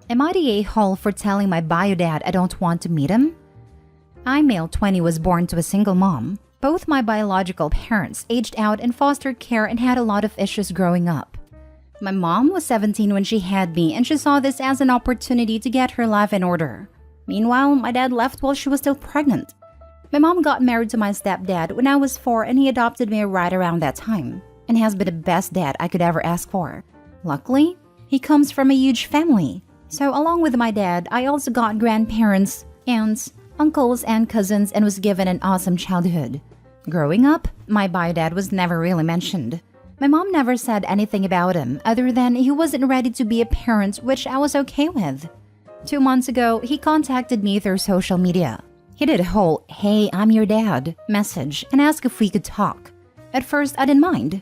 Am I the a-hole for telling my biodad I don't want to meet him? I, male 20, was born to a single mom. Both my biological parents aged out in foster care and had a lot of issues growing up. My mom was 17 when she had me, and she saw this as an opportunity to get her life in order. Meanwhile, my dad left while she was still pregnant. My mom got married to my stepdad when I was 4, and he adopted me right around that time, and has been the best dad I could ever ask for. Luckily, he comes from a huge family. So along with my dad, I also got grandparents, aunts, uncles, and cousins, and was given an awesome childhood. Growing up, my biodad was never really mentioned. My mom never said anything about him other than he wasn't ready to be a parent, which I was okay with. 2 months ago, he contacted me through social media. He did a whole, "Hey, I'm your dad" message and asked if we could talk. At first, I didn't mind.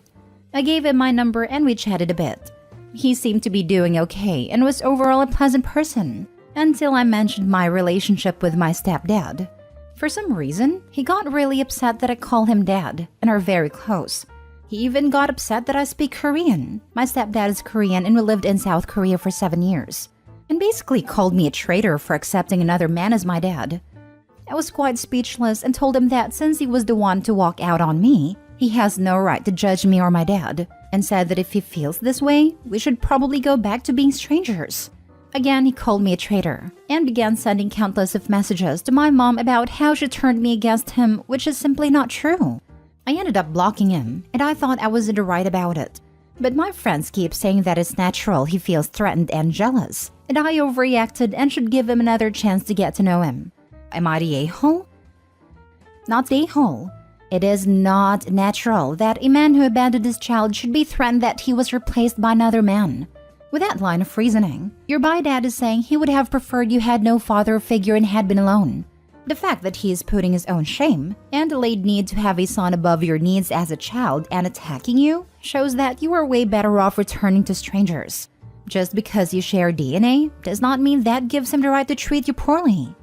I gave him my number and we chatted a bit. He seemed to be doing okay and was overall a pleasant person, until I mentioned my relationship with my stepdad. For some reason, he got really upset that I call him dad and are very close. He even got upset that I speak Korean. My stepdad is Korean and we lived in South Korea for 7 years, and basically called me a traitor for accepting another man as my dad. I was quite speechless and told him that since he was the one to walk out on me, he has no right to judge me or my dad, and said that if he feels this way, we should probably go back to being strangers. Again, he called me a traitor and began sending countless of messages to my mom about how she turned me against him, which is simply not true. I ended up blocking him, and I thought I was in the right about it. But my friends keep saying that it's natural he feels threatened and jealous, and I overreacted and should give him another chance to get to know him. Am I the a-hole? Not the a-hole. It is not natural that a man who abandoned his child should be threatened that he was replaced by another man. With that line of reasoning, your biodad is saying he would have preferred you had no father figure and had been alone. The fact that he is putting his own shame and delayed need to have a son above your needs as a child and attacking you shows that you are way better off returning to strangers. Just because you share DNA does not mean that gives him the right to treat you poorly.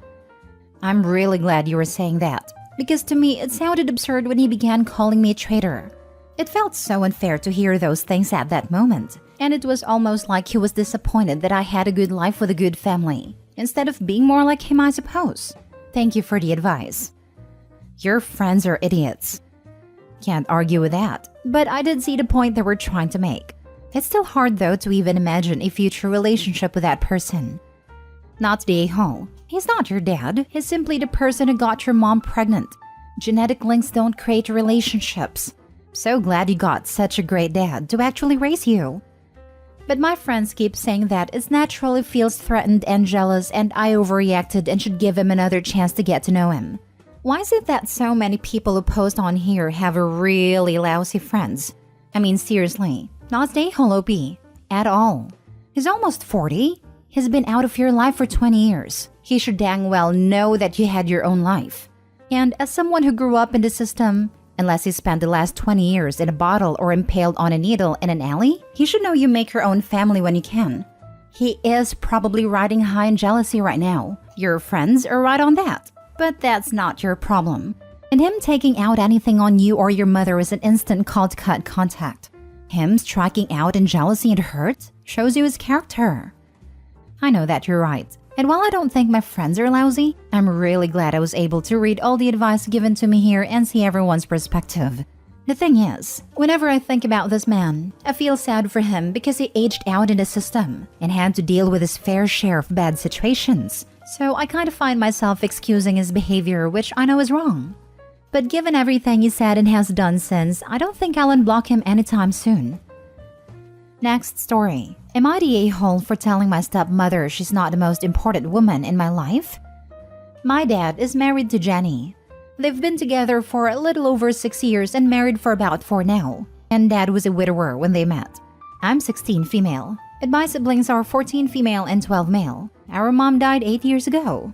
I'm really glad you were saying that, because to me it sounded absurd when he began calling me a traitor. It felt so unfair to hear those things at that moment, and it was almost like he was disappointed that I had a good life with a good family, instead of being more like him, I suppose. Thank you for the advice. Your friends are idiots. Can't argue with that, but I did see the point they were trying to make. It's still hard though to even imagine a future relationship with that person. Not the a-hole. He's not your dad. He's simply the person who got your mom pregnant. Genetic links don't create relationships. So glad you got such a great dad to actually raise you. But my friends keep saying that it's natural he feels threatened and jealous, and I overreacted and should give him another chance to get to know him. Why is it that so many people who post on here have really lousy friends? I mean, seriously, not the a-hole OP at all. He's almost 40. He's been out of your life for 20 years. He should dang well know that you had your own life. And as someone who grew up in the system, unless he spent the last 20 years in a bottle or impaled on a needle in an alley, he should know you make your own family when you can. He is probably riding high in jealousy right now. Your friends are right on that. But that's not your problem. And him taking out anything on you or your mother is an instant call to cut contact. Him striking out in jealousy and hurt shows you his character. I know that you're right. And while I don't think my friends are lousy, I'm really glad I was able to read all the advice given to me here and see everyone's perspective. The thing is, whenever I think about this man, I feel sad for him because he aged out in the system and had to deal with his fair share of bad situations. So I kind of find myself excusing his behavior, which I know is wrong. But given everything he said and has done since, I don't think I'll unblock him anytime soon. Next story. Am I the a-hole for telling my stepmother she's not the most important woman in my life? My dad is married to Jenny. They've been together for a little over 6 years and married for about 4 now. And dad was a widower when they met. I'm 16 female, and my siblings are 14 female and 12 male. Our mom died 8 years ago.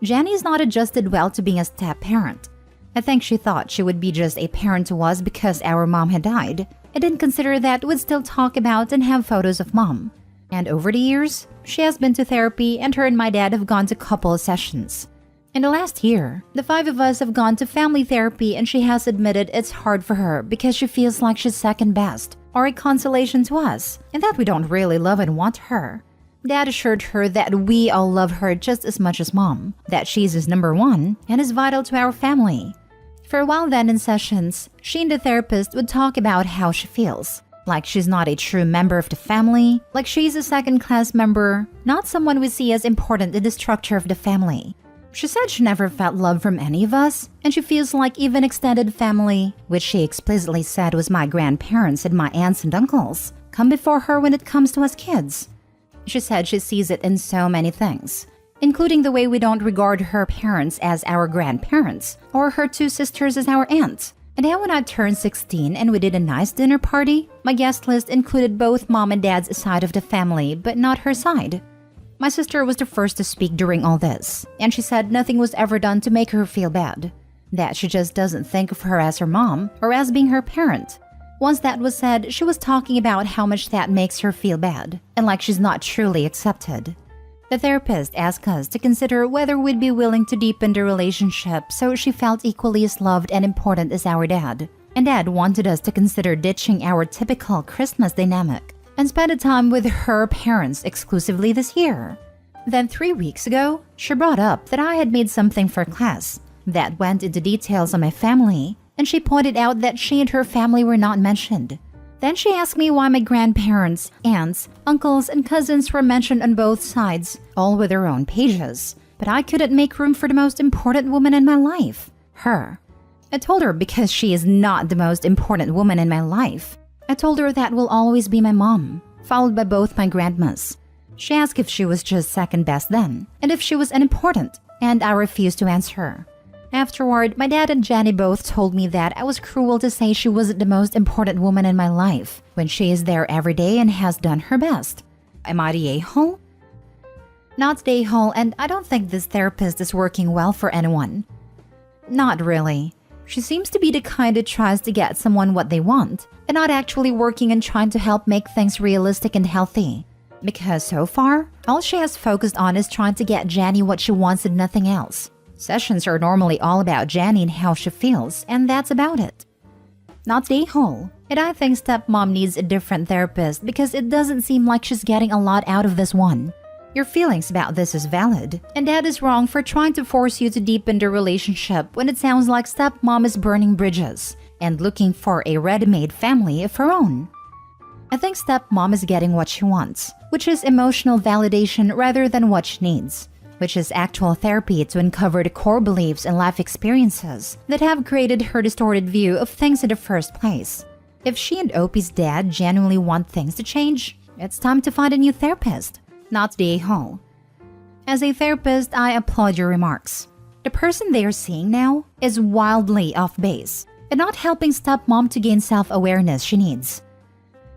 Jenny's not adjusted well to being a step-parent. I think she thought she would be just a parent to us because our mom had died. I didn't consider that we'd still talk about and have photos of mom. And over the years, she has been to therapy and her and my dad have gone to couple sessions. In the last year, the 5 of us have gone to family therapy and she has admitted it's hard for her because she feels like she's second best or a consolation to us and that we don't really love and want her. Dad assured her that we all love her just as much as Mom, that she's his number one and is vital to our family. For a while then in sessions, she and the therapist would talk about how she feels. Like she's not a true member of the family, like she's a second-class member, not someone we see as important in the structure of the family. She said she never felt love from any of us, and she feels like even extended family, which she explicitly said was my grandparents and my aunts and uncles, come before her when it comes to us kids. She said she sees it in so many things, including the way we don't regard her parents as our grandparents or her two sisters as our aunts. And how when I turned 16 and we did a nice dinner party, my guest list included both Mom and Dad's side of the family, but not her side. My sister was the first to speak during all this, and she said nothing was ever done to make her feel bad, that she just doesn't think of her as her mom or as being her parent. Once that was said, she was talking about how much that makes her feel bad, and like she's not truly accepted. The therapist asked us to consider whether we'd be willing to deepen the relationship so she felt equally as loved and important as our dad. And Dad wanted us to consider ditching our typical Christmas dynamic and spend a time with her parents exclusively this year. Then 3 weeks ago, she brought up that I had made something for class that went into details on my family, and she pointed out that she and her family were not mentioned. Then she asked me why my grandparents, aunts, uncles, and cousins were mentioned on both sides, all with their own pages. But I couldn't make room for the most important woman in my life, her. I told her because she is not the most important woman in my life. I told her that will always be my mom, followed by both my grandmas. She asked if she was just second best then, and if she was unimportant, and I refused to answer her. Afterward, my dad and Jenny both told me that I was cruel to say she wasn't the most important woman in my life when she is there every day and has done her best. Am I the a-hole? Not the a-hole, and I don't think this therapist is working well for anyone. Not really. She seems to be the kind that tries to get someone what they want, and not actually working and trying to help make things realistic and healthy. Because so far, all she has focused on is trying to get Jenny what she wants and nothing else. Sessions are normally all about Jenny and how she feels, and that's about it. Not the a-hole. And I think stepmom needs a different therapist because it doesn't seem like she's getting a lot out of this one. Your feelings about this is valid, and Dad is wrong for trying to force you to deepen the relationship when it sounds like stepmom is burning bridges and looking for a ready-made family of her own. I think stepmom is getting what she wants, which is emotional validation rather than what she needs, which is actual therapy to uncover the core beliefs and life experiences that have created her distorted view of things in the first place. If she and Opie's dad genuinely want things to change, it's time to find a new therapist, not the a-hole. As a therapist, I applaud your remarks. The person they are seeing now is wildly off base and not helping stepmom to gain self-awareness she needs.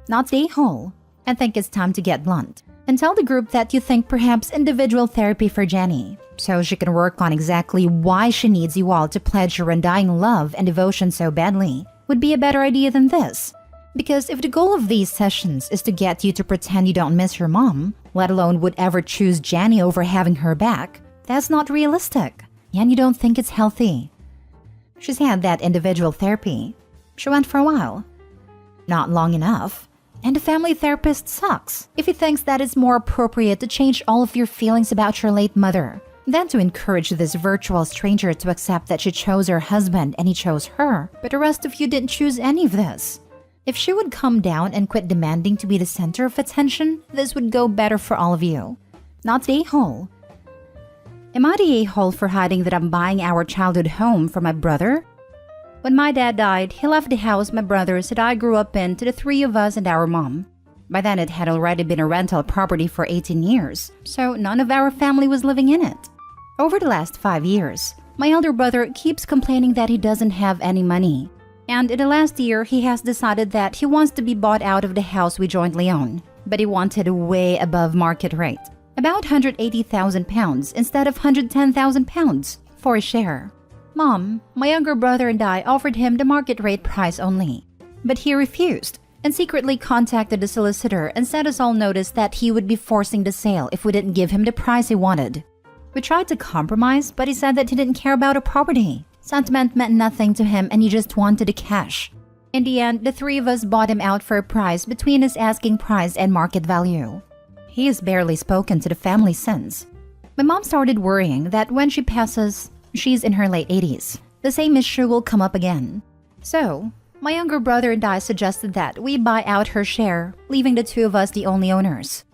Not the a-hole. I think it's time to get blunt and tell the group that you think perhaps individual therapy for Jenny, so she can work on exactly why she needs you all to pledge your undying love and devotion so badly, would be a better idea than this. Because if the goal of these sessions is to get you to pretend you don't miss your mom, let alone would ever choose Jenny over having her back, that's not realistic, and you don't think it's healthy. She's had that individual therapy. She went for a while. Not long enough. And the family therapist sucks if he thinks that it's more appropriate to change all of your feelings about your late mother than to encourage this virtual stranger to accept that she chose her husband and he chose her, but the rest of you didn't choose any of this. If she would calm down and quit demanding to be the center of attention, this would go better for all of you. Not the a-hole. Am I the a-hole for hiding that I'm buying our childhood home for my brother? When my dad died, he left the house my brothers that I grew up in to the three of us and our mom. By then it had already been a rental property for 18 years, so none of our family was living in it. Over the last 5 years, my elder brother keeps complaining that he doesn't have any money. And in the last year, he has decided that he wants to be bought out of the house we jointly own. But he wanted way above market rate, about £180,000 instead of £110,000 for a share. Mom, my younger brother and I offered him the market rate price only, but he refused and secretly contacted the solicitor and sent us all notice that he would be forcing the sale if we didn't give him the price he wanted. We tried to compromise, but he said that he didn't care about a property. Sentiment meant nothing to him and he just wanted the cash. In the end, the three of us bought him out for a price between his asking price and market value. He has barely spoken to the family since. My mom started worrying that when she passes, she's in her late 80s, the same issue will come up again. So, my younger brother and I suggested that we buy out her share, leaving the two of us the only owners.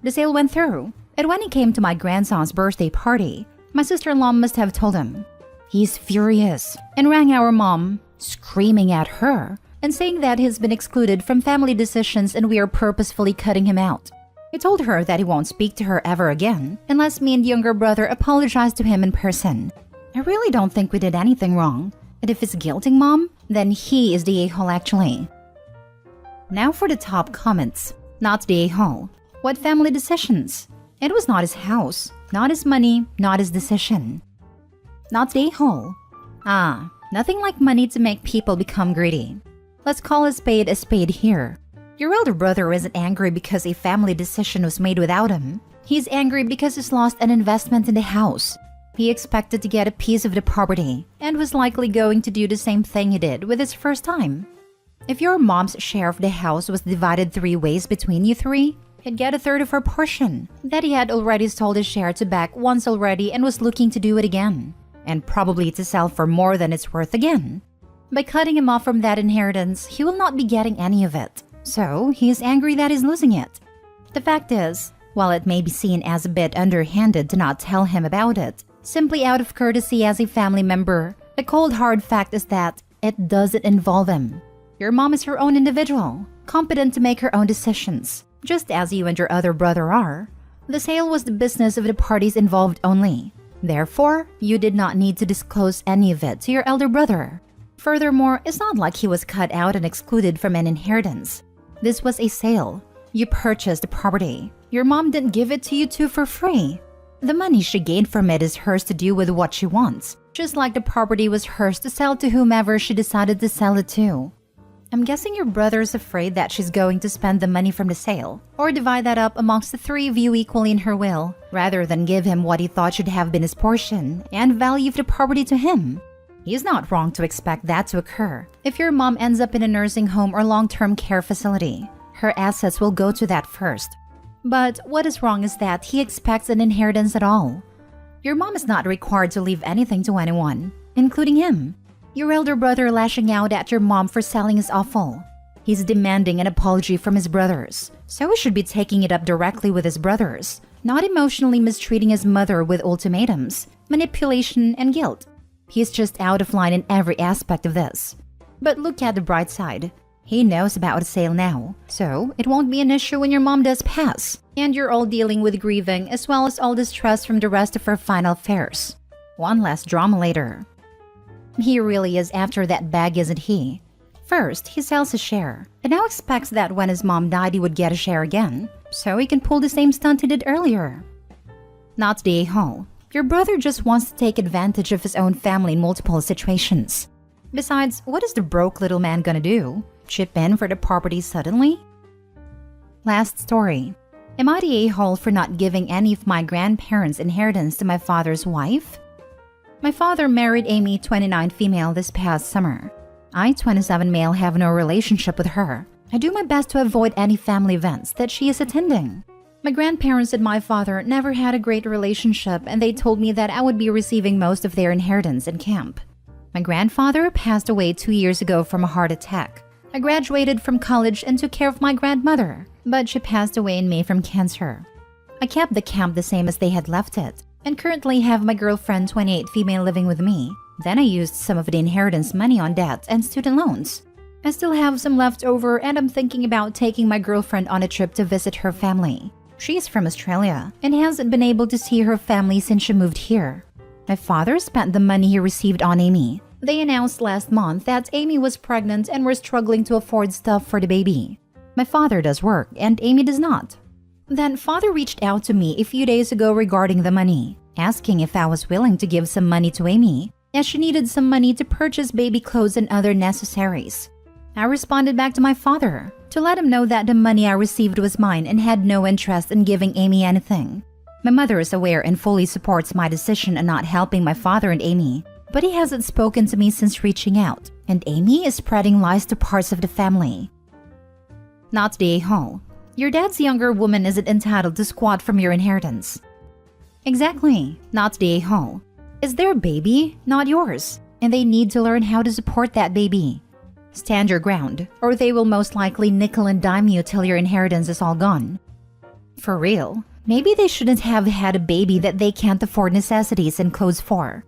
The sale went through, and when he came to my grandson's birthday party, my sister-in-law must have told him. He's furious and rang our mom, screaming at her and saying that he's been excluded from family decisions and we are purposefully cutting him out. He told her that he won't speak to her ever again unless me and the younger brother apologize to him in person. I really don't think we did anything wrong, and if it's guilting mom, then he is the a-hole actually. Now for the top comments. Not the a-hole. What family decisions? It was not his house, not his money, not his decision. Not the a-hole. Nothing like money to make people become greedy. Let's call a spade here. Your elder brother isn't angry because a family decision was made without him. He's angry because he's lost an investment in the house. He expected to get a piece of the property and was likely going to do the same thing he did with his first time. If your mom's share of the house was divided 3 ways between you 3, he'd get a third of her portion that he had already sold his share to back once already and was looking to do it again, and probably to sell for more than it's worth again. By cutting him off from that inheritance, he will not be getting any of it. So, he is angry that he's losing it. The fact is, while it may be seen as a bit underhanded to not tell him about it, simply out of courtesy as a family member, the cold hard fact is that it doesn't involve him. Your mom is her own individual, competent to make her own decisions, just as you and your other brother are. The sale was the business of the parties involved only. Therefore, you did not need to disclose any of it to your elder brother. Furthermore, it's not like he was cut out and excluded from an inheritance. This was a sale. You purchased the property. Your mom didn't give it to you two for free. The money she gained from it is hers to do with what she wants, just like the property was hers to sell to whomever she decided to sell it to. I'm guessing your brother is afraid that she's going to spend the money from the sale, or divide that up amongst the 3 of you equally in her will, rather than give him what he thought should have been his portion and value of the property to him. He's not wrong to expect that to occur. If your mom ends up in a nursing home or long-term care facility, her assets will go to that first. But what is wrong is that he expects an inheritance at all. Your mom is not required to leave anything to anyone, including him. Your elder brother lashing out at your mom for selling is awful. He's demanding an apology from his brothers, so he should be taking it up directly with his brothers, not emotionally mistreating his mother with ultimatums, manipulation, and guilt. He's just out of line in every aspect of this. But look at the bright side. He knows about the sale now, so it won't be an issue when your mom does pass, and you're all dealing with grieving as well as all the stress from the rest of her final affairs. One less drama later. He really is after that bag, isn't he? First, he sells his share, and now expects that when his mom died he would get a share again, so he can pull the same stunt he did earlier. Not the a-hole. Your brother just wants to take advantage of his own family in multiple situations. Besides, what is the broke little man gonna do? Chip in for the property suddenly? Last story. Am I the a-hole for not giving any of my grandparents' inheritance to my father's wife? My father married Amy, 29 female, this past summer. I, 27 male, have no relationship with her. I do my best to avoid any family events that she is attending. My grandparents and my father never had a great relationship, and they told me that I would be receiving most of their inheritance in camp. My grandfather passed away 2 years ago from a heart attack. I graduated from college and took care of my grandmother, but she passed away in May from cancer. I kept the camp the same as they had left it, and currently have my girlfriend, 28 female, living with me. Then I used some of the inheritance money on debt and student loans. I still have some left over, and I'm thinking about taking my girlfriend on a trip to visit her family. She's from Australia and hasn't been able to see her family since she moved here. My father spent the money he received on Amy. They announced last month that Amy was pregnant and were struggling to afford stuff for the baby. My father does work and Amy does not. Then father reached out to me a few days ago regarding the money, asking if I was willing to give some money to Amy, as she needed some money to purchase baby clothes and other necessaries. I responded back to my father to let him know that the money I received was mine and had no interest in giving Amy anything. My mother is aware and fully supports my decision on not helping my father and Amy, but he hasn't spoken to me since reaching out, and Amy is spreading lies to parts of the family. Not the a-hole. Your dad's younger woman isn't entitled to squat from your inheritance. Exactly, not the a-hole. It's their baby, not yours, and they need to learn how to support that baby. Stand your ground, or they will most likely nickel and dime you till your inheritance is all gone. For real, maybe they shouldn't have had a baby that they can't afford necessities and clothes for.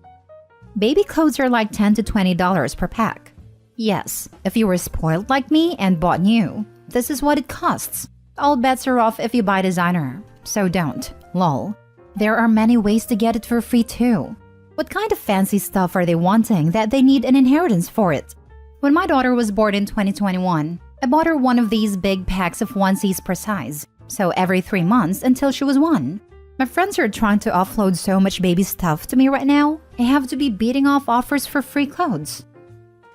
Baby clothes are like $10 to $20 per pack. Yes, if you were spoiled like me and bought new, this is what it costs. All bets are off if you buy designer, so don't, lol. There are many ways to get it for free too. What kind of fancy stuff are they wanting that they need an inheritance for it? When my daughter was born in 2021, I bought her one of these big packs of onesies per size, so every 3 months until she was 1. My friends are trying to offload so much baby stuff to me right now, I have to be beating off offers for free clothes.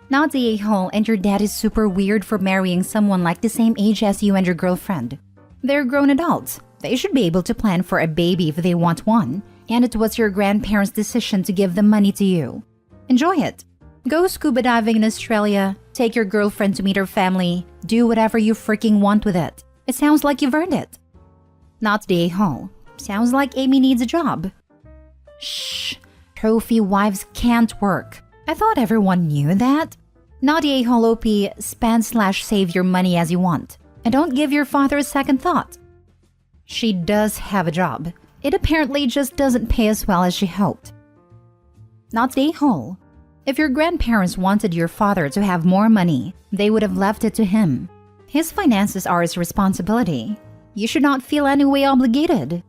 Not the a-hole, and your dad is super weird for marrying someone like the same age as you and your girlfriend. They're grown adults. They should be able to plan for a baby if they want one, and it was your grandparents' decision to give the money to you. Enjoy it. Go scuba diving in Australia, take your girlfriend to meet her family, do whatever you freaking want with it. It sounds like you've earned it. Not the a-hole. Sounds like Amy needs a job. Shh. Trophy wives can't work. I thought everyone knew that. Not the a-hole OP, spend/save your money as you want. And don't give your father a second thought. She does have a job. It apparently just doesn't pay as well as she hoped. Not the a-hole. If your grandparents wanted your father to have more money, they would have left it to him. His finances are his responsibility. You should not feel any way obligated.